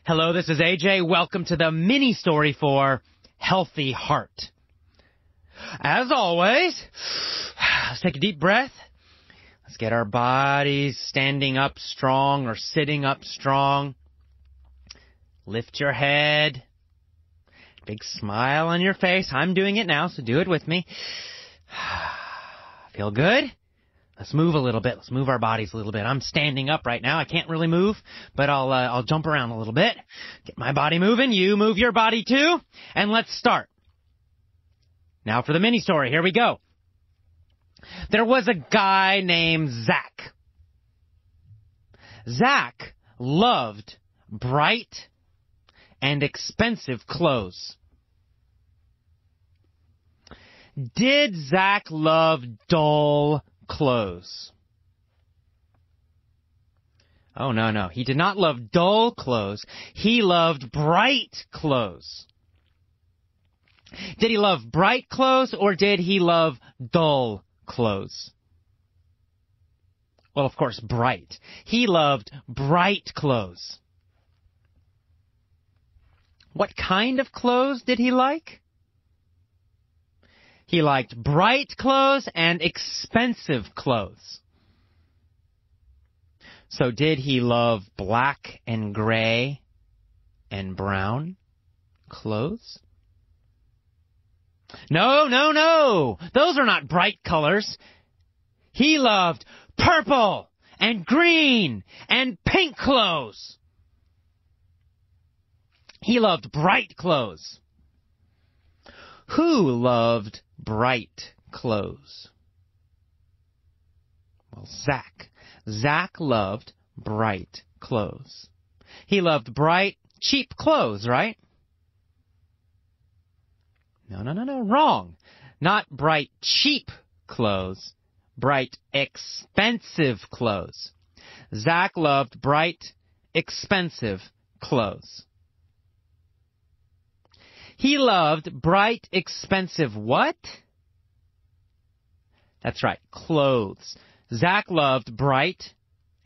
Hello, this is AJ. Welcome to the mini story for Healthy Heart. As always, let's take a deep breath. Let's get our bodies standing up strong or sitting up strong. Lift your head. Big smile on your face. I'm doing it now, so do it with me. Feel good? Let's move a little bit. Let's move our bodies a little bit. I'm standing up right now. I can't really move, but I'll jump around a little bit. Get my body moving. You move your body too. And let's start. Now for the mini story. Here we go. There was a guy named Zach. Zach loved bright and expensive clothes. Did Zach love dull clothes? Oh, no. He did not love dull clothes. He loved bright clothes. Did he love bright clothes or did he love dull clothes? Well, of course, bright. He loved bright clothes. What kind of clothes did he like? He liked bright clothes and expensive clothes. So did he love black and gray and brown clothes? No. Those are not bright colors. He loved purple and green and pink clothes. He loved bright clothes. Who loved bright clothes? Well, Zach. Zach loved bright clothes. He loved bright, cheap clothes, right? No. Wrong. Not bright, cheap clothes. Bright, expensive clothes. Zach loved bright, expensive clothes. He loved bright, expensive what? That's right, clothes. Zach loved bright,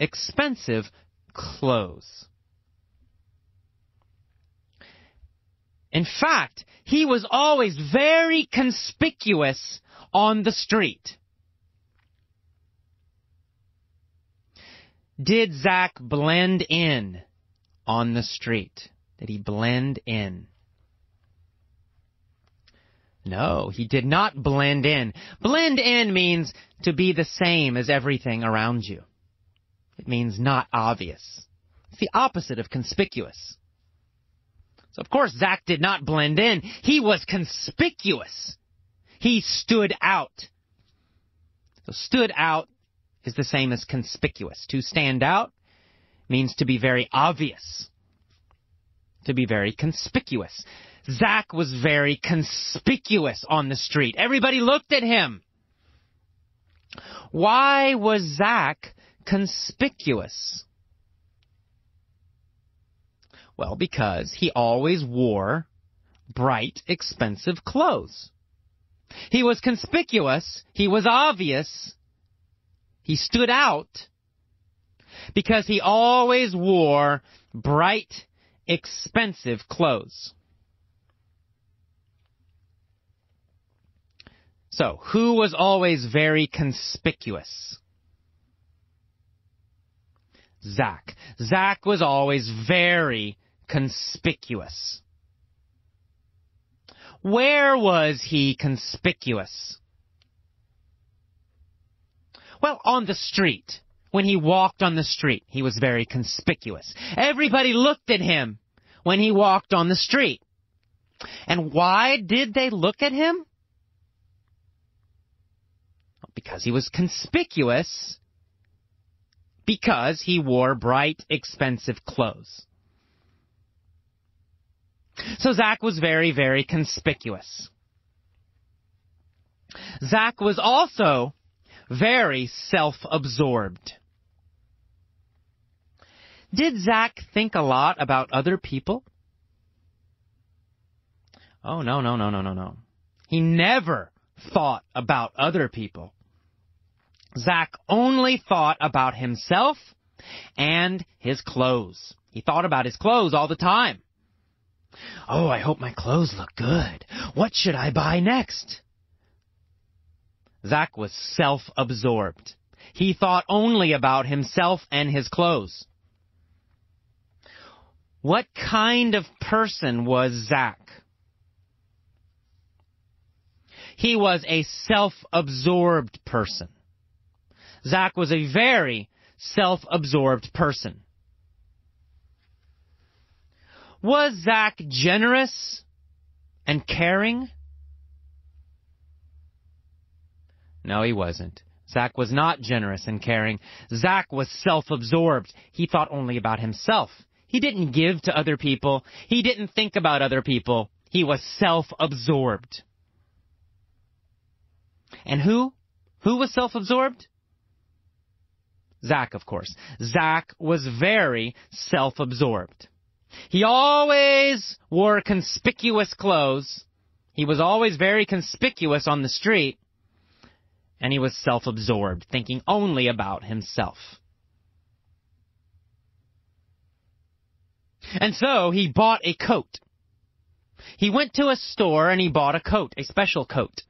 expensive clothes. In fact, he was always very conspicuous on the street. Did Zach blend in on the street? Did he blend in? No, he did not blend in. Blend in means to be the same as everything around you. It means not obvious. It's the opposite of conspicuous. So, of course, Zach did not blend in. He was conspicuous. He stood out. So stood out is the same as conspicuous. To stand out means to be very obvious. To be very conspicuous. Zach was very conspicuous on the street. Everybody looked at him. Why was Zach conspicuous? Well, because he always wore bright, expensive clothes. He was conspicuous. He was obvious. He stood out because he always wore bright, expensive clothes. So, who was always very conspicuous? Zach. Zach was always very conspicuous. Where was he conspicuous? Well, on the street. When he walked on the street, he was very conspicuous. Everybody looked at him when he walked on the street. And why did they look at him? Because he was conspicuous, because he wore bright, expensive clothes. So Zach was very, very conspicuous. Zach was also very self-absorbed. Did Zach think a lot about other people? Oh, no. He never thought about other people. Zach only thought about himself and his clothes. He thought about his clothes all the time. Oh, I hope my clothes look good. What should I buy next? Zach was self-absorbed. He thought only about himself and his clothes. What kind of person was Zach? He was a self-absorbed person. Zach was a very self-absorbed person. Was Zach generous and caring? No, he wasn't. Zach was not generous and caring. Zach was self-absorbed. He thought only about himself. He didn't give to other people. He didn't think about other people. He was self-absorbed. And who? Who was self-absorbed? Zach, of course. Zach was very self-absorbed. He always wore conspicuous clothes. He was always very conspicuous on the street. And he was self-absorbed, thinking only about himself. And so he bought a coat. He went to a store and he bought a coat, a special coat.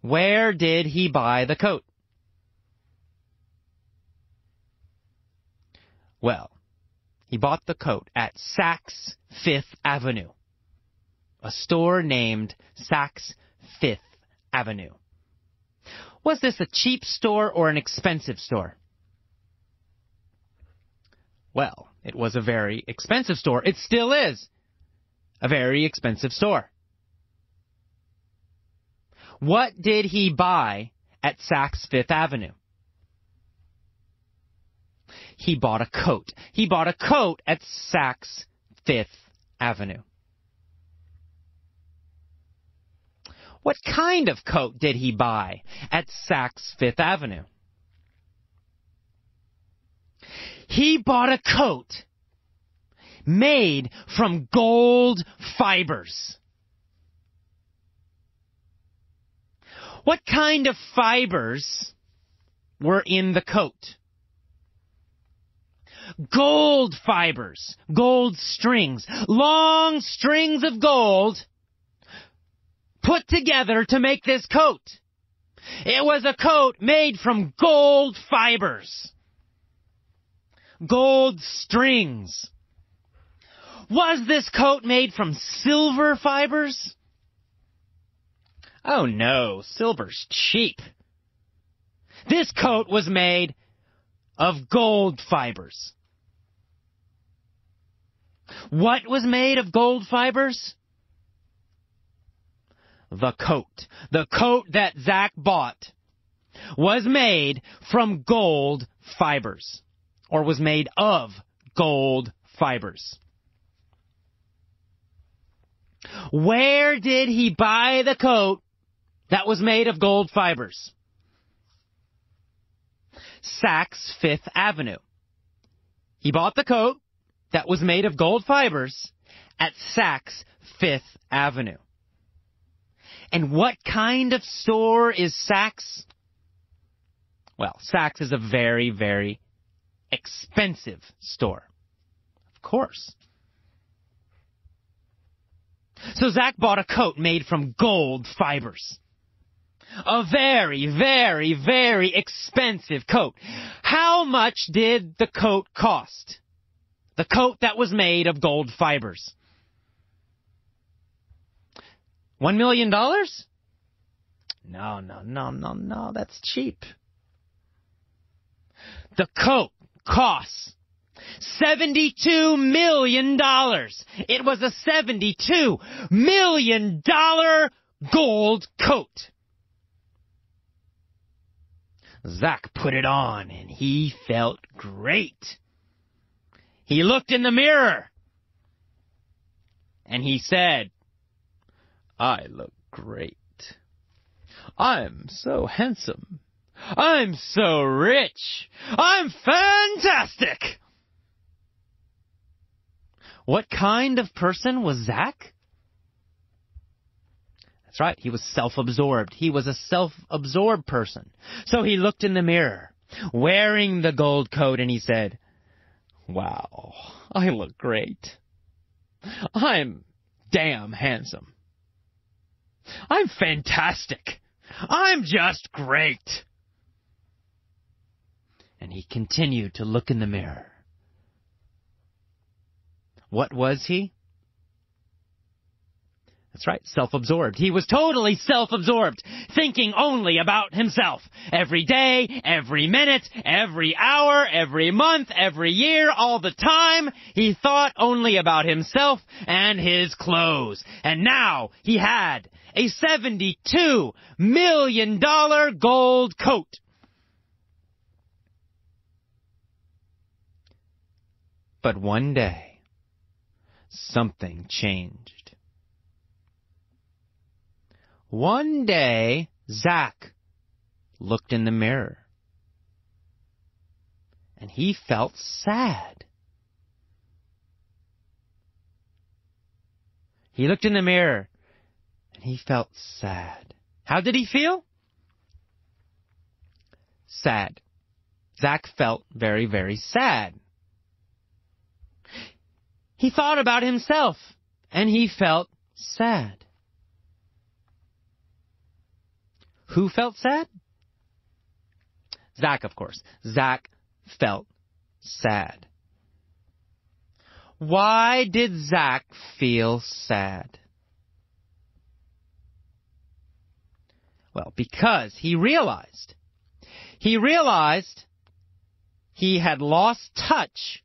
Where did he buy the coat? Well, he bought the coat at Saks Fifth Avenue, a store named Saks Fifth Avenue. Was this a cheap store or an expensive store? Well, it was a very expensive store. It still is a very expensive store. What did he buy at Saks Fifth Avenue? He bought a coat. He bought a coat at Saks Fifth Avenue. What kind of coat did he buy at Saks Fifth Avenue? He bought a coat made from gold fibers. What kind of fibers were in the coat? Gold fibers, gold strings, long strings of gold put together to make this coat. It was a coat made from gold fibers. Gold strings. Was this coat made from silver fibers? Oh no, silver's cheap. This coat was made of gold fibers. What was made of gold fibers? The coat. The coat that Zach bought was made from gold fibers, or was made of gold fibers. Where did he buy the coat that was made of gold fibers? Saks Fifth Avenue. He bought the coat that was made of gold fibers at Saks Fifth Avenue. And what kind of store is Saks? Well, Saks is a very, very expensive store. Of course. So Zach bought a coat made from gold fibers. A very, very, very expensive coat. How much did the coat cost? The coat that was made of gold fibers. $1 million? No, that's cheap. The coat costs $72 million. It was a $72 million gold coat. Zach put it on and he felt great. He looked in the mirror and he said, I look great. I'm so handsome. I'm so rich. I'm fantastic. What kind of person was Zach? That's right, he was self-absorbed. He was a self-absorbed person. So he looked in the mirror wearing the gold coat, and he said, "Wow, I look great. I'm damn handsome. I'm fantastic. I'm just great." And he continued to look in the mirror. What was he? That's right, self-absorbed. He was totally self-absorbed, thinking only about himself. Every day, every minute, every hour, every month, every year, all the time, he thought only about himself and his clothes. And now he had a $72 million gold coat. But one day, something changed. One day, Zach looked in the mirror, and he felt sad. He looked in the mirror, and he felt sad. How did he feel? Sad. Zach felt very, very sad. He thought about himself, and he felt sad. Who felt sad? Zach, of course. Zach felt sad. Why did Zach feel sad? Well, because he realized he had lost touch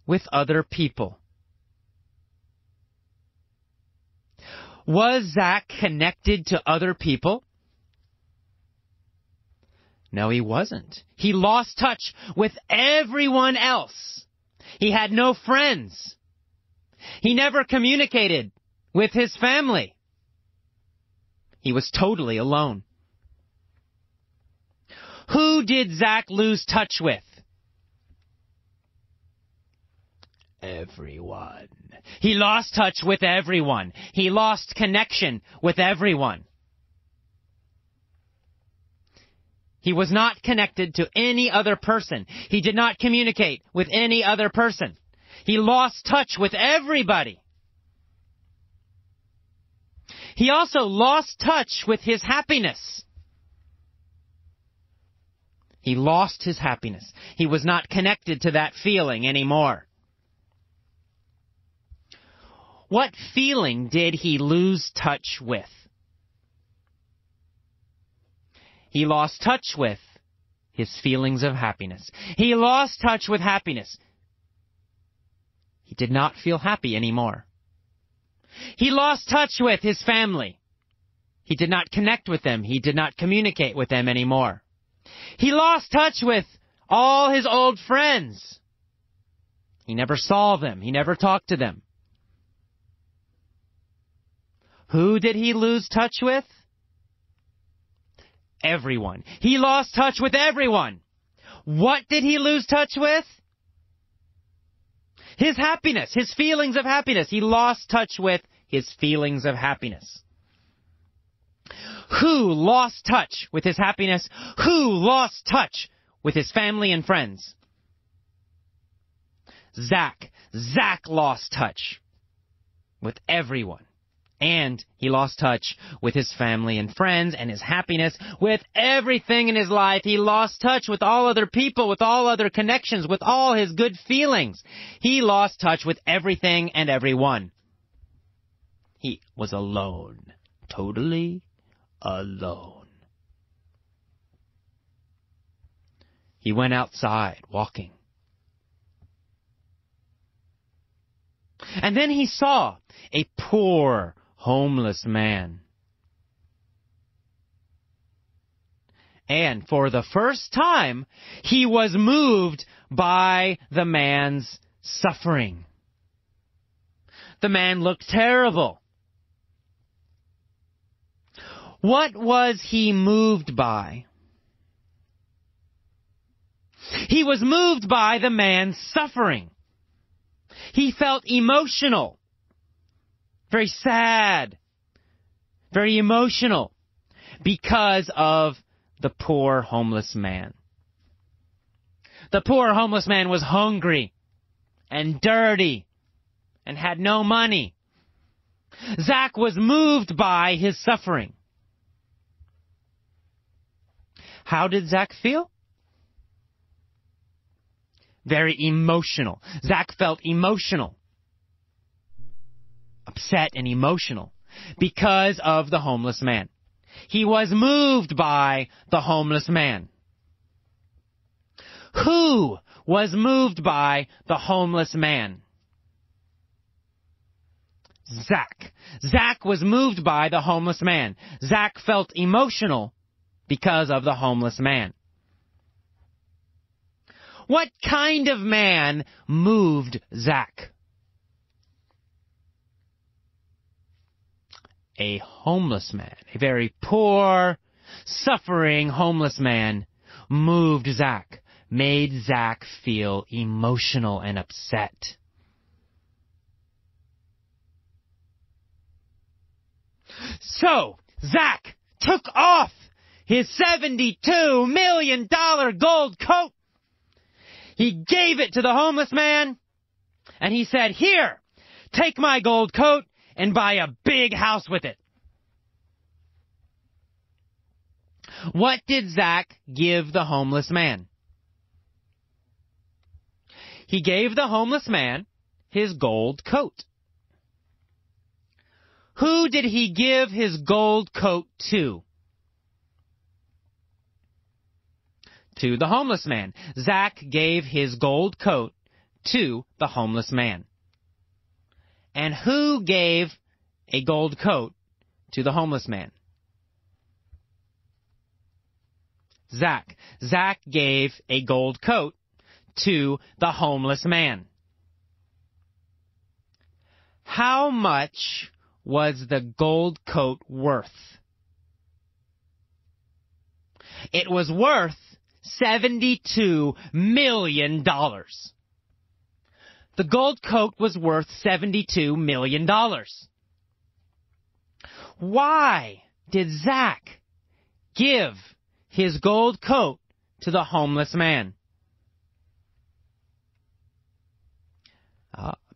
with other people. Was Zach connected to other people? No, he wasn't. He lost touch with everyone else. He had no friends. He never communicated with his family. He was totally alone. Who did Zach lose touch with? Everyone. He lost touch with everyone. He lost connection with everyone. He was not connected to any other person. He did not communicate with any other person. He lost touch with everybody. He also lost touch with his happiness. He lost his happiness. He was not connected to that feeling anymore. What feeling did he lose touch with? He lost touch with his feelings of happiness. He lost touch with happiness. He did not feel happy anymore. He lost touch with his family. He did not connect with them. He did not communicate with them anymore. He lost touch with all his old friends. He never saw them. He never talked to them. Who did he lose touch with? Everyone. He lost touch with everyone. What did he lose touch with? His happiness, his feelings of happiness. He lost touch with his feelings of happiness. Who lost touch with his happiness? Who lost touch with his family and friends? Zach. Zach lost touch with everyone. And he lost touch with his family and friends and his happiness, with everything in his life. He lost touch with all other people, with all other connections, with all his good feelings. He lost touch with everything and everyone. He was alone, totally alone. He went outside walking. And then he saw a poor, homeless man. And for the first time, he was moved by the man's suffering. The man looked terrible. What was he moved by? He was moved by the man's suffering. He felt emotional. Very sad, very emotional because of the poor homeless man. The poor homeless man was hungry and dirty and had no money. Zach was moved by his suffering. How did Zach feel? Very emotional. Zach felt emotional. Upset and emotional because of the homeless man. He was moved by the homeless man. Who was moved by the homeless man? Zach. Zach was moved by the homeless man. Zach felt emotional because of the homeless man. What kind of man moved Zach? A homeless man. A very poor, suffering homeless man moved Zach, made Zach feel emotional and upset. So, Zach took off his $72 million gold coat. He gave it to the homeless man, and he said, "Here, take my gold coat and buy a big house with it." What did Zach give the homeless man? He gave the homeless man his gold coat. Who did he give his gold coat to? To the homeless man. Zach gave his gold coat to the homeless man. And who gave a gold coat to the homeless man? Zach. Zach gave a gold coat to the homeless man. How much was the gold coat worth? It was worth $72 million. The gold coat was worth $72 million. Why did Zach give his gold coat to the homeless man?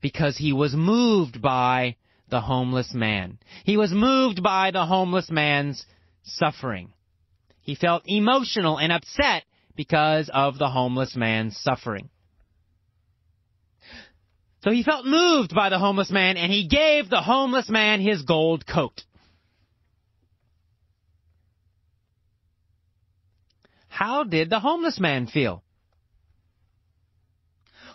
Because he was moved by the homeless man. He was moved by the homeless man's suffering. He felt emotional and upset because of the homeless man's suffering. So he felt moved by the homeless man, and he gave the homeless man his gold coat. How did the homeless man feel?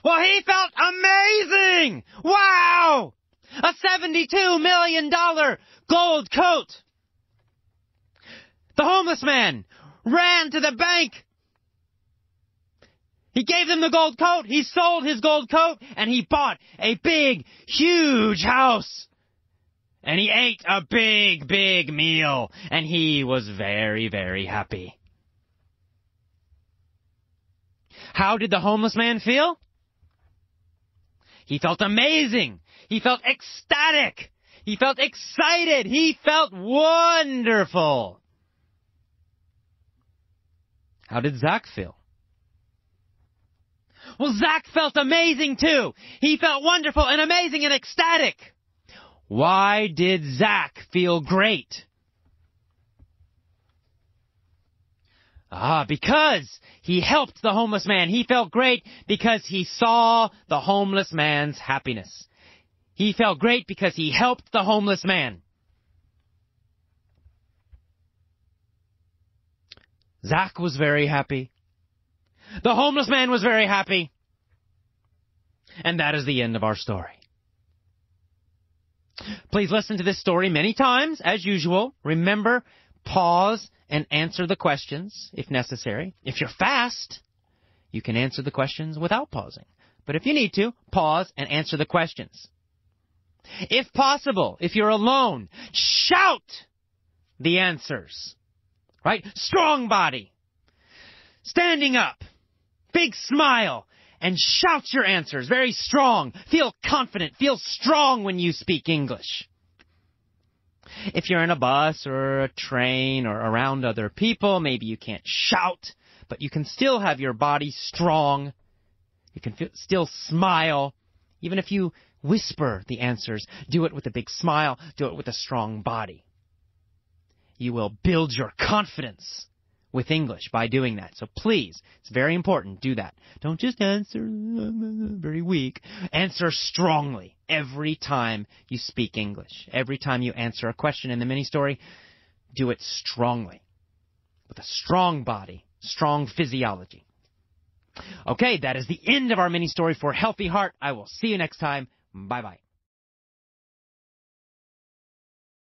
Well, he felt amazing! Wow! A $72 million gold coat! The homeless man ran to the bank. He gave them the gold coat, he sold his gold coat, and he bought a big, huge house. And he ate a big, big meal, and he was very, very happy. How did the homeless man feel? He felt amazing. He felt ecstatic. He felt excited. He felt wonderful. How did Zach feel? Well, Zach felt amazing too. He felt wonderful and amazing and ecstatic. Why did Zach feel great? Because he helped the homeless man. He felt great because he saw the homeless man's happiness. He felt great because he helped the homeless man. Zach was very happy. The homeless man was very happy. And that is the end of our story. Please listen to this story many times, as usual. Remember, pause and answer the questions if necessary. If you're fast, you can answer the questions without pausing. But if you need to, pause and answer the questions. If possible, if you're alone, shout the answers. Right? Strong body. Standing up. Big smile. And shout your answers. Very strong. Feel confident. Feel strong when you speak English. If you're in a bus or a train or around other people, maybe you can't shout, but you can still have your body strong. You can still smile. Even if you whisper the answers, do it with a big smile. Do it with a strong body. You will build your confidence with English by doing that. So please, it's very important, do that. Don't just answer very weak. Answer strongly every time you speak English. Every time you answer a question in the mini-story, do it strongly. With a strong body, strong physiology. Okay, that is the end of our mini-story for Healthy Heart. I will see you next time. Bye-bye.